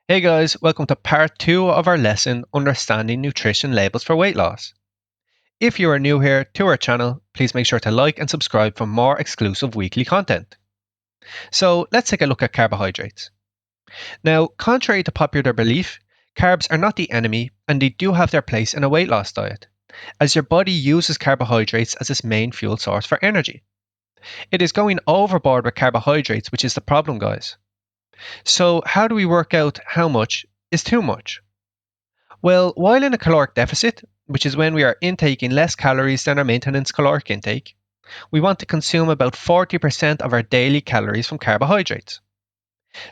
Hey guys, welcome to part 2 of our lesson Understanding Nutrition Labels for Weight Loss. If you are new here to our channel, please make sure to like and subscribe for more exclusive weekly content. So let's take a look at carbohydrates. Now, contrary to popular belief, carbs are not the enemy and they do have their place in a weight loss diet, as your body uses carbohydrates as its main fuel source for energy. It is going overboard with carbohydrates which is the problem, guys. So, how do we work out how much is too much? Well, while in a caloric deficit, which is when we are intaking less calories than our maintenance caloric intake, we want to consume about 40% of our daily calories from carbohydrates.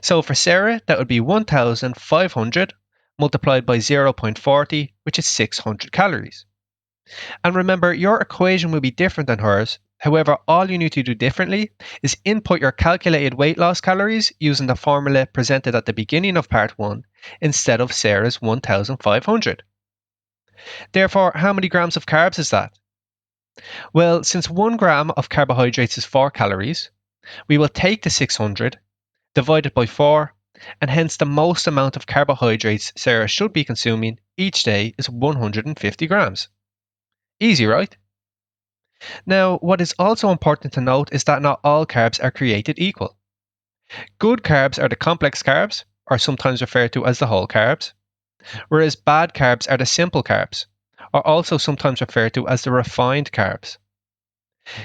So for Sarah, that would be 1,500 multiplied by 0.40, which is 600 calories. And remember, your equation will be different than hers. However, all you need to do differently is input your calculated weight loss calories using the formula presented at the beginning of part 1 instead of Sarah's 1,500. Therefore, how many grams of carbs is that? Well, since 1 gram of carbohydrates is 4 calories, we will take the 600, divide it by 4, and hence the most amount of carbohydrates Sarah should be consuming each day is 150 grams. Easy, right? Now, what is also important to note is that not all carbs are created equal. Good carbs are the complex carbs, or sometimes referred to as the whole carbs, whereas bad carbs are the simple carbs, or also sometimes referred to as the refined carbs.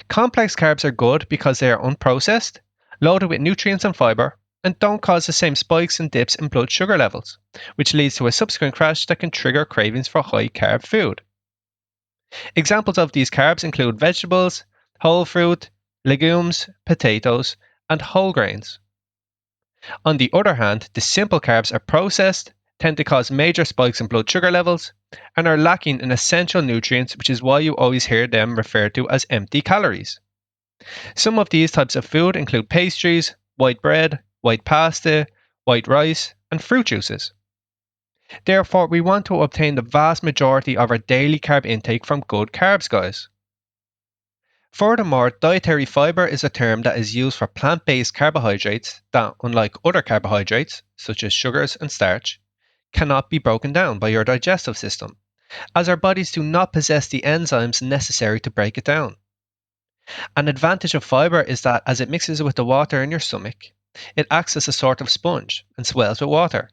Complex carbs are good because they are unprocessed, loaded with nutrients and fiber, and don't cause the same spikes and dips in blood sugar levels, which leads to a subsequent crash that can trigger cravings for high carb food. Examples of these carbs include vegetables, whole fruit, legumes, potatoes, and whole grains. On the other hand, the simple carbs are processed, tend to cause major spikes in blood sugar levels, and are lacking in essential nutrients, which is why you always hear them referred to as empty calories. Some of these types of food include pastries, white bread, white pasta, white rice, and fruit juices. Therefore, we want to obtain the vast majority of our daily carb intake from good carbs, guys. Furthermore, dietary fiber is a term that is used for plant based carbohydrates that, unlike other carbohydrates, such as sugars and starch, cannot be broken down by your digestive system, as our bodies do not possess the enzymes necessary to break it down. An advantage of fiber is that as it mixes with the water in your stomach, it acts as a sort of sponge and swells with water.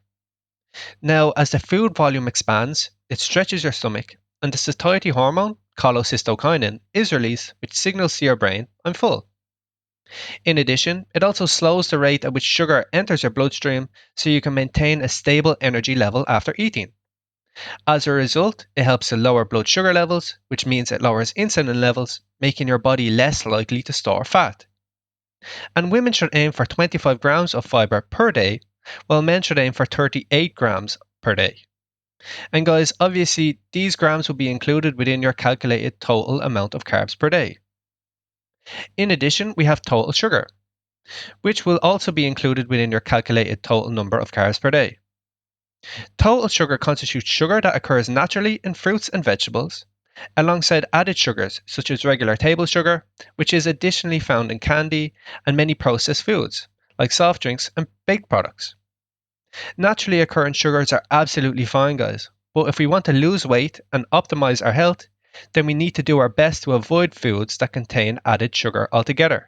Now, as the food volume expands, it stretches your stomach, and the satiety hormone, cholecystokinin, is released, which signals to your brain, I'm full. In addition, it also slows the rate at which sugar enters your bloodstream so you can maintain a stable energy level after eating. As a result, it helps to lower blood sugar levels, which means it lowers insulin levels, making your body less likely to store fat. And women should aim for 25 grams of fiber per day, while men should aim for 38 grams per day. And guys, obviously, these grams will be included within your calculated total amount of carbs per day. In addition, we have total sugar, which will also be included within your calculated total number of carbs per day. Total sugar constitutes sugar that occurs naturally in fruits and vegetables, alongside added sugars such as regular table sugar, which is additionally found in candy and many processed foods, like soft drinks and baked products. Naturally occurring sugars are absolutely fine, guys, but if we want to lose weight and optimize our health, then we need to do our best to avoid foods that contain added sugar altogether.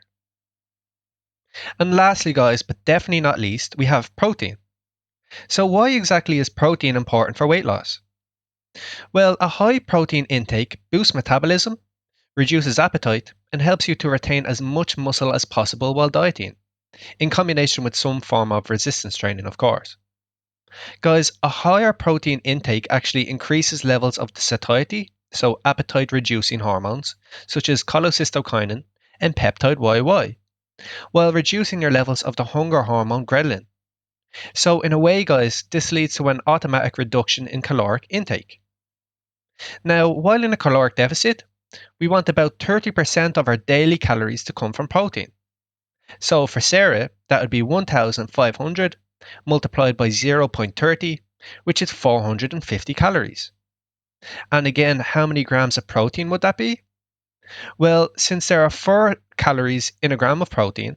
And lastly, guys, but definitely not least, we have protein. So, why exactly is protein important for weight loss? Well, a high protein intake boosts metabolism, reduces appetite, and helps you to retain as much muscle as possible while dieting, in combination with some form of resistance training, of course. Guys, a higher protein intake actually increases levels of the satiety, so appetite reducing hormones, such as cholecystokinin and peptide YY, while reducing your levels of the hunger hormone ghrelin. So, in a way, guys, this leads to an automatic reduction in caloric intake. Now, while in a caloric deficit, we want about 30% of our daily calories to come from protein. So for Sarah, that would be 1,500 multiplied by 0.30, which is 450 calories. And again, how many grams of protein would that be? Well, since there are 4 calories in a gram of protein,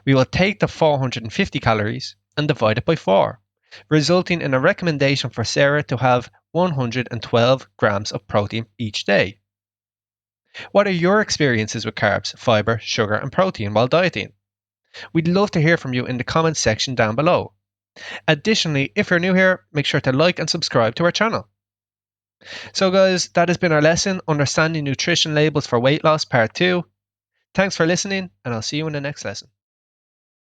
we will take the 450 calories and divide it by 4, resulting in a recommendation for Sarah to have 112 grams of protein each day. What are your experiences with carbs, fiber, sugar, and protein while dieting? We'd love to hear from you in the comments section down below. Additionally, if you're new here, make sure to like and subscribe to our channel. So guys, that has been our lesson, Understanding Nutrition Labels for Weight Loss Part 2. Thanks for listening, and I'll see you in the next lesson.